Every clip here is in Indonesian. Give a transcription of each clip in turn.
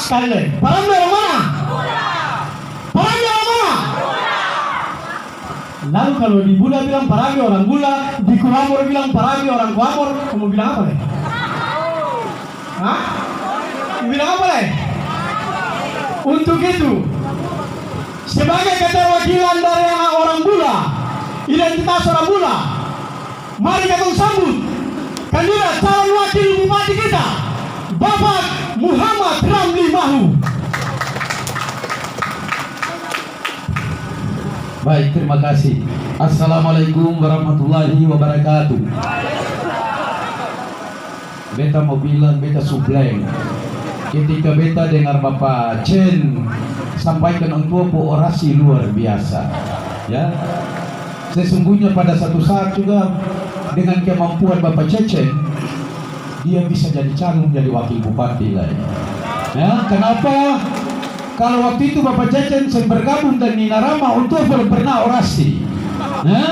Sekali lagi. Paramli orang mana? Paramli orang mana? Lalu kalau di Buddha bilang Paramli orang Bula, di Kuamor bilang Paramli orang Kuamor, kamu bilang apa nih? Hah? Kamu bilang apa nih? Untuk itu, sebagai keterwakilan dari orang Bula, identitas orang Bula, mari kita sambut kandidat calon wakil bupati kita, Bapak Muhammad Ramli Mahu. Baik, terima kasih. Assalamualaikum warahmatullahi wabarakatuh. Beta mau bilang, beta supleng. Ketika beta dengar Bapak Chen sampaikan untuk orasi luar biasa, ya. Sesungguhnya pada satu saat juga dengan kemampuan Bapak Cecen, dia bisa jadi calon jadi wakil bupati lah. Ya, kenapa? Kalau waktu itu Bapak Cecen bergabung dengan Nina Rama untuk belum pernah orasi. Ya?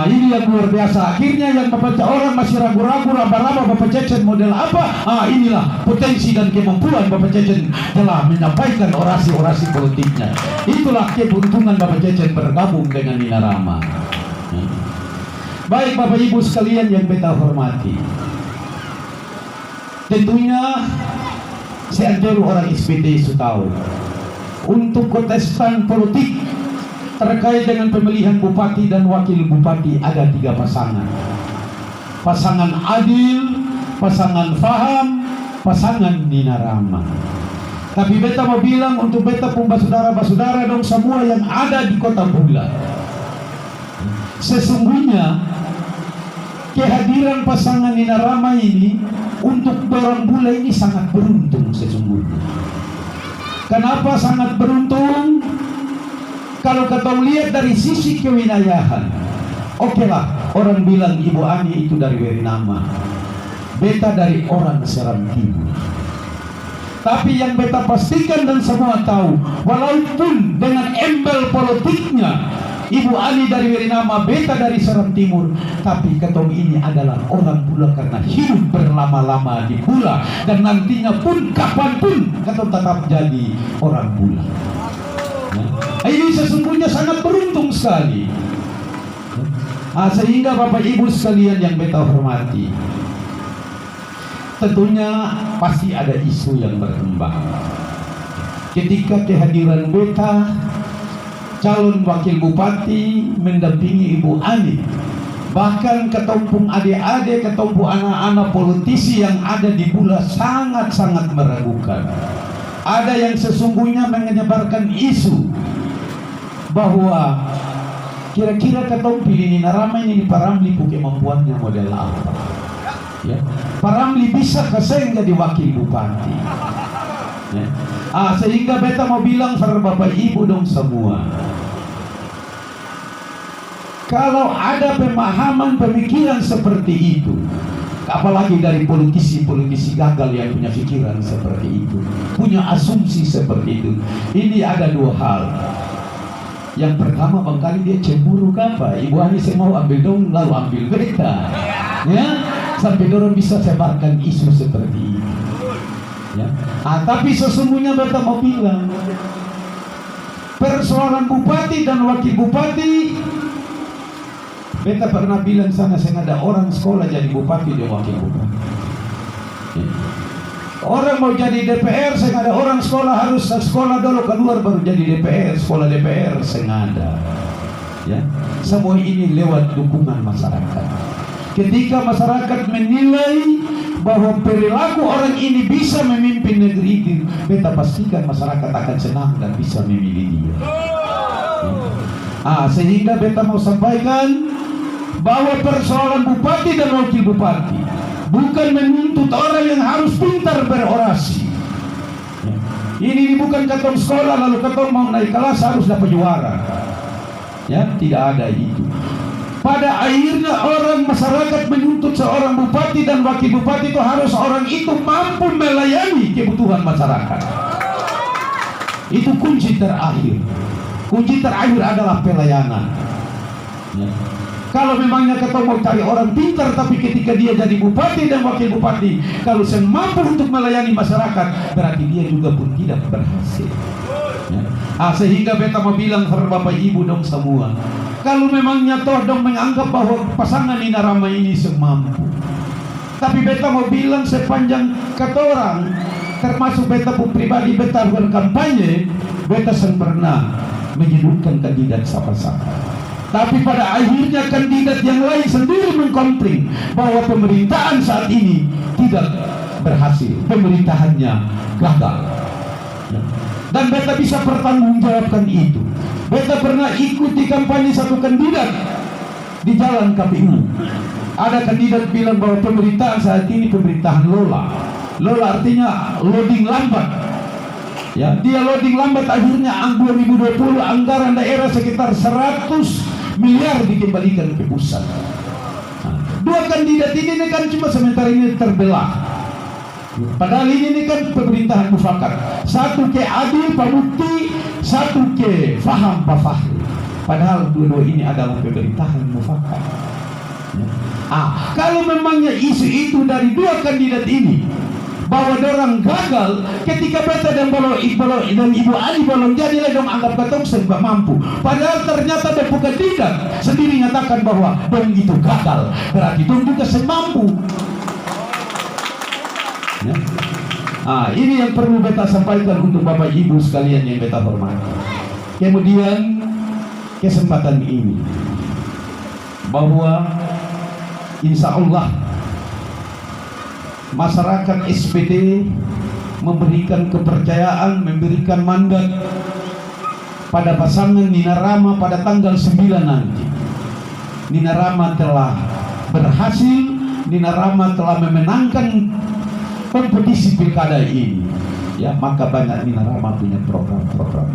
Ini yang luar biasa. Akhirnya yang Bapak orang masih ragu-ragu, raba-raba Bapak Cecen model apa? Inilah potensi dan kemampuan Bapak Cecen telah menyampaikan orasi-orasi politiknya. Itulah keberuntungan Bapak Cecen bergabung dengan Nina Rama. Baik Bapak Ibu sekalian yang beta hormati, tentunya seantero orang SPD sudah tahu untuk kontestan politik terkait dengan pemilihan bupati dan wakil bupati ada 3 pasangan. Pasangan Adil, pasangan Faham, pasangan Nina Rama. Tapi beta mau bilang untuk beta pun basudara-basudara dong semua yang ada di kota Bula, sesungguhnya kehadiran pasangan Nina Rama ini untuk orang Bula ini sangat beruntung sesungguhnya. Kenapa sangat beruntung? Kalau kita lihat dari sisi kewilayahan, oke lah, orang bilang Ibu Ani itu dari Werinama, beta dari orang Seram Timur. Tapi yang beta pastikan dan semua tahu, walaupun dengan embel politiknya Ibu Ani dari Werinama, beta dari Seram Timur, tapi ketong ini adalah orang Bula karena hidup berlama-lama di Bula dan nantinya pun kapanpun ketong tetap jadi orang Bula. Ini sesungguhnya sangat beruntung sekali. Sehingga Bapak Ibu sekalian yang beta hormati, tentunya pasti ada isu yang berkembang. Ketika kehadiran beta calon wakil bupati mendampingi Ibu Ani, bahkan ketumpung adik-adik, ketumpung anak-anak politisi yang ada di Bula sangat-sangat meragukan. Ada yang sesungguhnya menyebarkan isu bahwa kira-kira ketong pilih Nina Rama ini Pak Ramli punya kemampuannya model apa, ya. Pak Ramli bisa keseng jadi wakil bupati, ya. Sehingga beta mau bilang pada Bapak Ibu dong semua, kalau ada pemahaman pemikiran seperti itu, apalagi dari politisi-politisi gagal yang punya pikiran seperti itu, punya asumsi seperti itu, ini ada 2 hal. Yang pertama, barangkali dia cemburu apa? Ibu Ani saya mau ambil dong, lalu ambil beta, ya, sampai dorong bisa sebarkan isu seperti itu, ya. Tapi sesungguhnya beta mau bilang, persoalan bupati dan wakil bupati, beta pernah bilang sana, saya ada orang sekolah jadi bupati dan wakil bupati, ya. Orang mau jadi DPR, saya ada orang sekolah harus sekolah dulu keluar baru jadi DPR, sekolah DPR saya ada, ya. Semua ini lewat dukungan masyarakat. Ketika masyarakat menilai bahwa perilaku orang ini bisa memimpin negeri ini, beta pastikan masyarakat akan senang dan bisa memilih dia, ya. Sehingga beta mau sampaikan bahwa persoalan bupati dan wakil bupati bukan menuntut orang yang harus pintar berorasi, ya. Ini bukan ketong sekolah lalu ketong mau naik kelas harus dapat juara, ya. Tidak ada itu. Pada akhirnya orang masyarakat menuntut seorang bupati dan wakil bupati itu harus orang itu mampu melayani kebutuhan masyarakat. Itu kunci terakhir. Kunci terakhir adalah pelayanan, ya. Kalau memangnya ketemu mau cari orang pintar, tapi ketika dia jadi bupati dan wakil bupati, kalau saya mampu untuk melayani masyarakat, berarti dia juga pun tidak berhasil. Ya. Sehingga beta mau bilang kepada bapak ibu dong semua, kalau memangnya toh dong menganggap bahwa pasangan Nina Rama ini semampu, tapi beta mau bilang sepanjang kata orang, termasuk beta pun pribadi, beta berkampanye, beta pernah menyebutkan kandidat siapa-siapa. Tapi pada akhirnya kandidat yang lain sendiri mengkomplain bahwa pemerintahan saat ini tidak berhasil, pemerintahannya gagal. Dan beta bisa pertanggungjawabkan itu. Beta pernah ikuti kampanye satu kandidat di jalan KPU. Ada kandidat bilang bahwa pemerintahan saat ini pemerintahan Lola. Lola artinya loading lambat. Ya, dia loading lambat, akhirnya 2020 anggaran daerah sekitar 100 miliar dikembalikan ke pusat. Dua kandidat ini kan cuma sementara ini terbelah. Padahal ini kan pemerintahan mufakat. Satu ke Adil Pak Mukti, satu ke Faham Pak Fahri. Padahal dua-dua ini adalah pemerintahan mufakat. Kalau memangnya isu itu dari dua kandidat ini bahwa orang gagal, ketika beta dan Ibu Ali bolong jadilah dong anggap katong serba mampu. Padahal ternyata dia bukan tidak sendiri nyatakan bahwa dong itu gagal, berarti dong juga semampu. Ya. Ini yang perlu beta sampaikan untuk bapak ibu sekalian yang beta hormati. Kemudian kesempatan ini bahwa insya Allah masyarakat SPD memberikan kepercayaan, memberikan mandat pada pasangan Nina Rama pada tanggal 9 nanti. Nina Rama telah berhasil, Nina Rama telah memenangkan kompetisi pilkada ini. Ya, maka banyak Nina Rama punya program-program.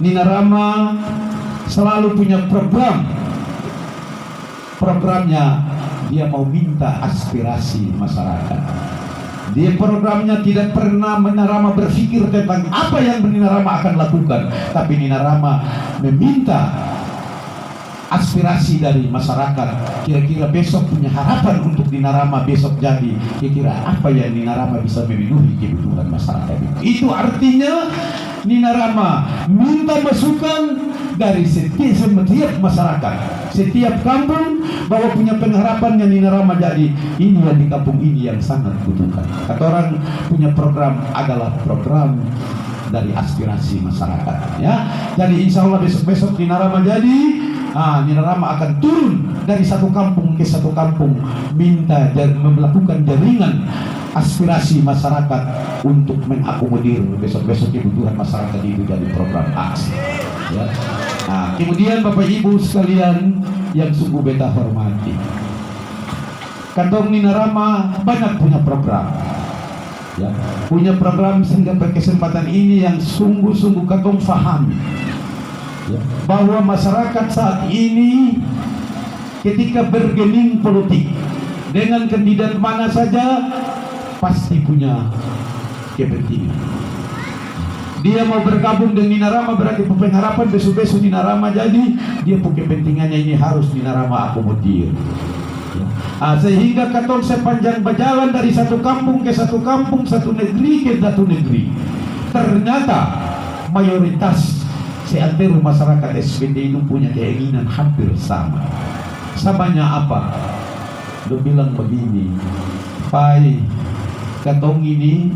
Nina Rama selalu punya programnya. Dia mau minta aspirasi masyarakat. Dia programnya tidak pernah Nina Rama berpikir tentang apa yang Nina Rama akan lakukan, tapi Nina Rama meminta aspirasi dari masyarakat. Kira-kira besok punya harapan untuk Nina Rama besok jadi. Kira-kira apa yang Nina Rama bisa memenuhi kebutuhan masyarakat itu. Itu artinya Nina Rama minta masukan dari setiap masyarakat, setiap kampung, bahwa punya pengharapannya Nina Rama jadi ini yang di kampung ini yang sangat butuhkan. Kata orang punya program adalah program dari aspirasi masyarakat. Ya, jadi insya Allah besok Nina Rama jadi. Nina Rama akan turun dari satu kampung ke satu kampung, minta dan melakukan jaringan aspirasi masyarakat untuk mengakomodir besok-besok kebutuhan masyarakat itu jadi program aksi. Ya. Kemudian Bapak Ibu sekalian yang sungguh beta hormati, kantong Nina Rama banyak punya program. Ya, punya program sehingga kesempatan ini yang sungguh-sungguh kantong fahami. Ya, bahwa masyarakat saat ini ketika bergeming politik dengan kandidat mana saja pasti punya kepentingan. Dia mau bergabung dengan Nina Rama berarti pengharapan besok-besok Nina Rama jadi dia punya kepentingannya ini harus Nina Rama akomodir. Ya. Sehingga katong sepanjang berjalan dari satu kampung ke satu kampung, satu negeri ke satu negeri, ternyata mayoritas seantero masyarakat SPD itu punya keinginan hampir sama. Samanya apa? Dia bilang begini, Pai, katong ini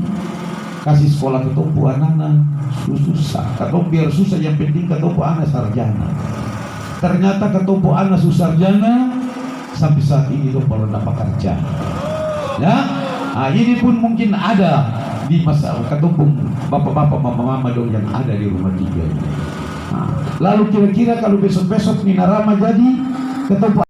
kasih sekolah katong pu anak-anak susah. Katong biar susah, yang penting katong pu anak sarjana. Ternyata katong pu anak susarjana sampai saat ini dong belum dapat kerja. Ya, ini pun mungkin ada di masa katong bapak-bapak, mama-mama dong yang ada di rumah tiga ini. Lalu kira-kira kalau besok-besok Nina Rama jadi, ketemu